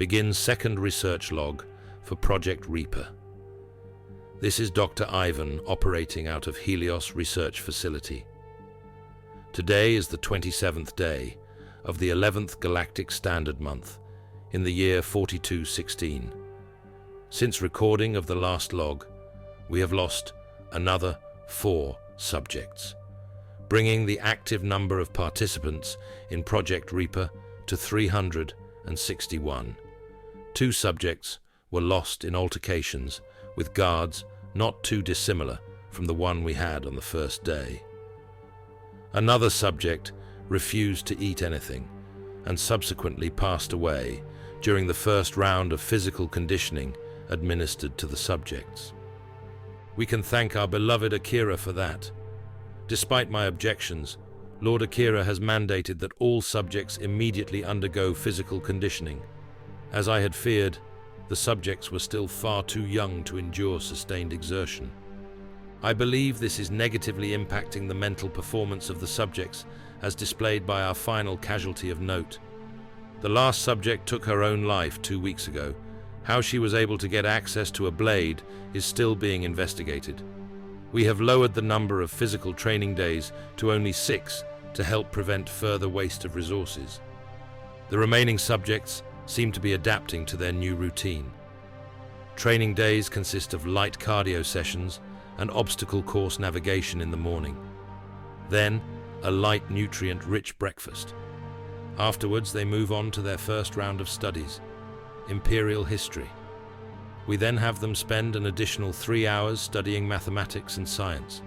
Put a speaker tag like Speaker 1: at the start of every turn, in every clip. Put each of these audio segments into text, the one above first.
Speaker 1: begins second research log for Project Reaper. This is Dr. Ivan operating out of Helios Research Facility. Today is the 27th day of the 11th Galactic Standard Month in the year 4216. Since recording of the last log, we have lost another 4 subjects, bringing the active number of participants in Project Reaper to 361. 2 subjects were lost in altercations with guards not too dissimilar from the one we had on the first day. Another subject refused to eat anything and subsequently passed away during the first round of physical conditioning administered to the subjects. We can thank our beloved Akira for that. Despite my objections, Lord Akira has mandated that all subjects immediately undergo physical conditioning. As I had feared, the subjects were still far too young to endure sustained exertion. I believe this is negatively impacting the mental performance of the subjects, as displayed by our final casualty of note. The last subject took her own life 2 weeks ago. How she was able to get access to a blade is still being investigated. We have lowered the number of physical training days to only 6 to help prevent further waste of resources. The remaining subjects seem to be adapting to their new routine. Training days consist of light cardio sessions and obstacle course navigation in the morning. Then, a light nutrient-rich breakfast. Afterwards, they move on to their first round of studies, Imperial history. We then have them spend an additional 3 hours studying mathematics and science.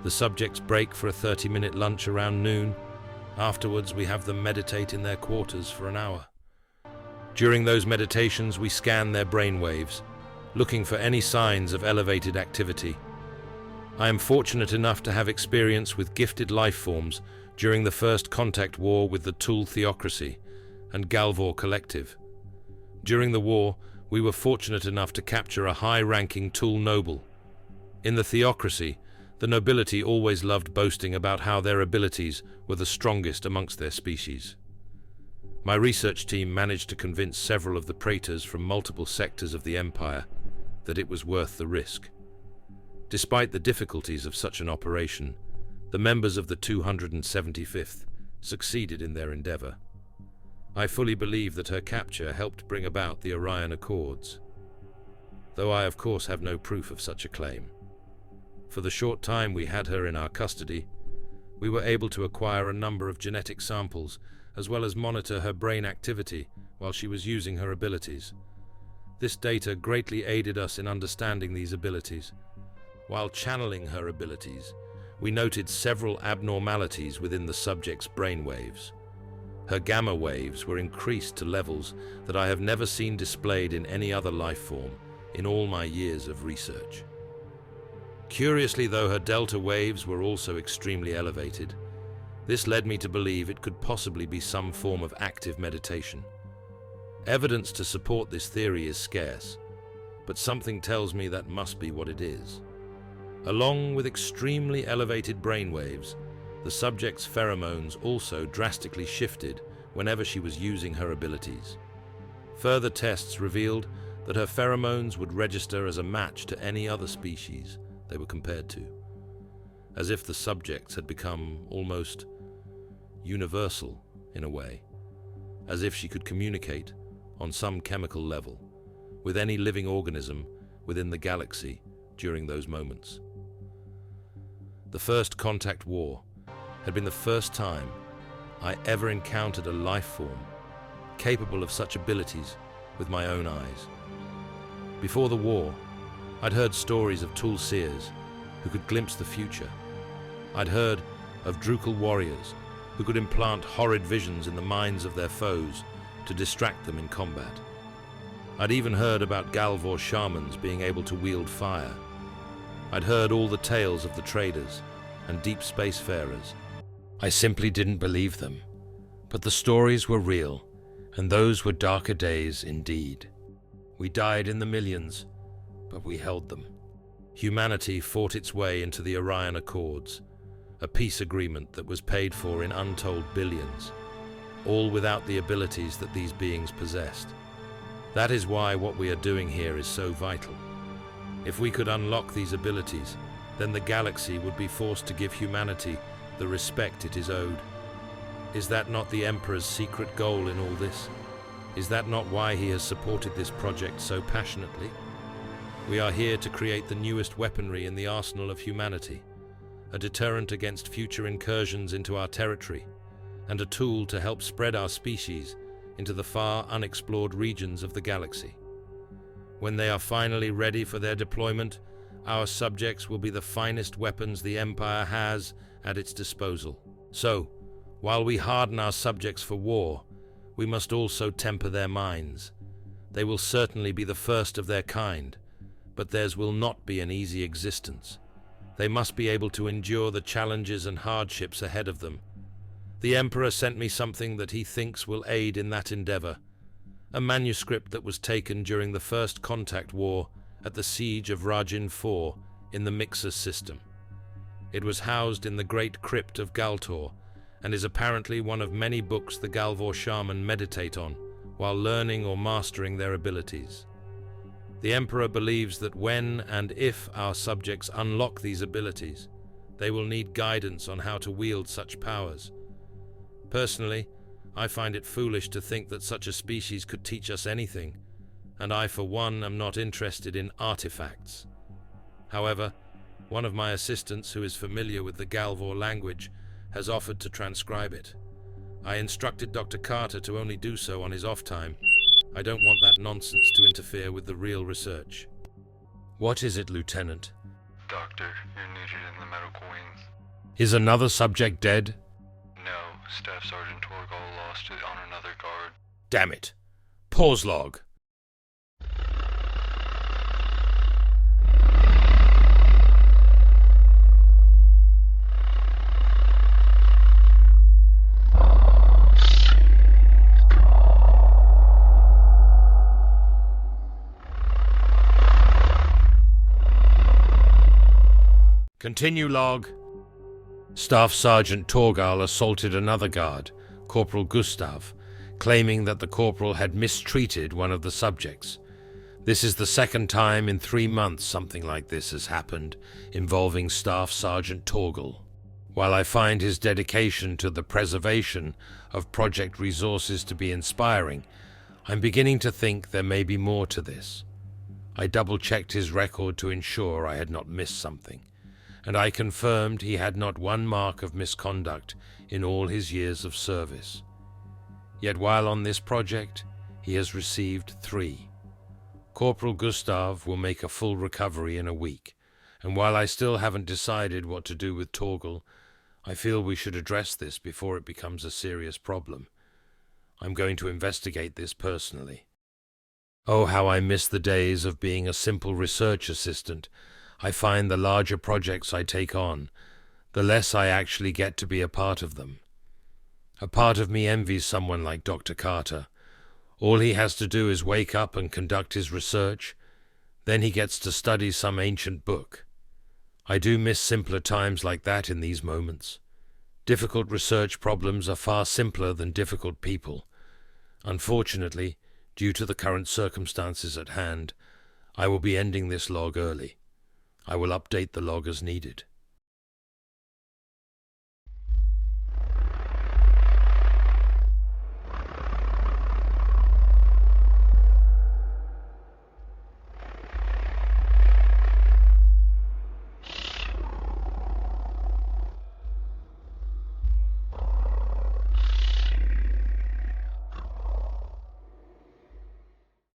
Speaker 1: The subjects break for a 30-minute lunch around noon. Afterwards, we have them meditate in their quarters for an hour. During those meditations, we scan their brain waves, looking for any signs of elevated activity. I am fortunate enough to have experience with gifted life forms during the first contact war with the Tool Theocracy and Galvor Collective. During the war, we were fortunate enough to capture a high-ranking Tool noble. In the Theocracy, the nobility always loved boasting about how their abilities were the strongest amongst their species. My research team managed to convince several of the praetors from multiple sectors of the Empire that it was worth the risk. Despite the difficulties of such an operation, the members of the 275th succeeded in their endeavor. I fully believe that her capture helped bring about the Orion Accords, though I of course have no proof of such a claim. For the short time we had her in our custody, we were able to acquire a number of genetic samples as well as monitor her brain activity while she was using her abilities. This data greatly aided us in understanding these abilities. While channeling her abilities, we noted several abnormalities within the subject's brain waves. Her gamma waves were increased to levels that I have never seen displayed in any other life form in all my years of research. Curiously, though, her delta waves were also extremely elevated. This led me to believe it could possibly be some form of active meditation. Evidence to support this theory is scarce, but something tells me that must be what it is. Along with extremely elevated brainwaves, the subject's pheromones also drastically shifted whenever she was using her abilities. Further tests revealed that her pheromones would register as a match to any other species they were compared to, as if the subjects had become almost universal in a way, as if she could communicate on some chemical level with any living organism within the galaxy during those moments. The first contact war had been the first time I ever encountered a life form capable of such abilities with my own eyes. Before the war, I'd heard stories of Tool seers who could glimpse the future. I'd heard of Drukal warriors who could implant horrid visions in the minds of their foes to distract them in combat. I'd even heard about Galvor shamans being able to wield fire. I'd heard all the tales of the traders and deep spacefarers. I simply didn't believe them, but the stories were real, and those were darker days indeed. We died in the millions, but we held them. Humanity fought its way into the Orion Accords, a peace agreement that was paid for in untold billions, all without the abilities that these beings possessed. That is why what we are doing here is so vital. If we could unlock these abilities, then the galaxy would be forced to give humanity the respect it is owed. Is that not the Emperor's secret goal in all this? Is that not why he has supported this project so passionately? We are here to create the newest weaponry in the arsenal of humanity, a deterrent against future incursions into our territory, and a tool to help spread our species into the far unexplored regions of the galaxy. When they are finally ready for their deployment, our subjects will be the finest weapons the Empire has at its disposal. So, while we harden our subjects for war, we must also temper their minds. They will certainly be the first of their kind, but theirs will not be an easy existence. They must be able to endure the challenges and hardships ahead of them. The Emperor sent me something that he thinks will aid in that endeavor, a manuscript that was taken during the First Contact War at the siege of Rajin IV in the Mixer system. It was housed in the Great Crypt of Galtor, and is apparently one of many books the Galvor shaman meditate on while learning or mastering their abilities. The Emperor believes that when and if our subjects unlock these abilities, they will need guidance on how to wield such powers. Personally, I find it foolish to think that such a species could teach us anything, and I for one am not interested in artifacts. However, one of my assistants who is familiar with the Galvor language has offered to transcribe it. I instructed Dr. Carter to only do so on his off time. I don't want that nonsense to interfere with the real research. What is it, Lieutenant?
Speaker 2: Doctor, you're needed in the medical wing.
Speaker 1: Is another subject dead?
Speaker 2: No, Staff Sergeant Torgal lost it on another guard.
Speaker 1: Damn it. Pause log. Continue log. Staff Sergeant Torgal assaulted another guard, Corporal Gustav, claiming that the corporal had mistreated one of the subjects. This is the second time in 3 months something like this has happened, involving Staff Sergeant Torgal. While I find his dedication to the preservation of project resources to be inspiring, I'm beginning to think there may be more to this. I double-checked his record to ensure I had not missed something, and I confirmed he had not one mark of misconduct in all his years of service. Yet while on this project, he has received 3. Corporal Gustav will make a full recovery in a week, and while I still haven't decided what to do with Torgal, I feel we should address this before it becomes a serious problem. I'm going to investigate this personally. Oh, how I miss the days of being a simple research assistant. I find the larger projects I take on, the less I actually get to be a part of them. A part of me envies someone like Dr. Carter. All he has to do is wake up and conduct his research. Then he gets to study some ancient book. I do miss simpler times like that in these moments. Difficult research problems are far simpler than difficult people. Unfortunately, due to the current circumstances at hand, I will be ending this log early. I will update the log as needed.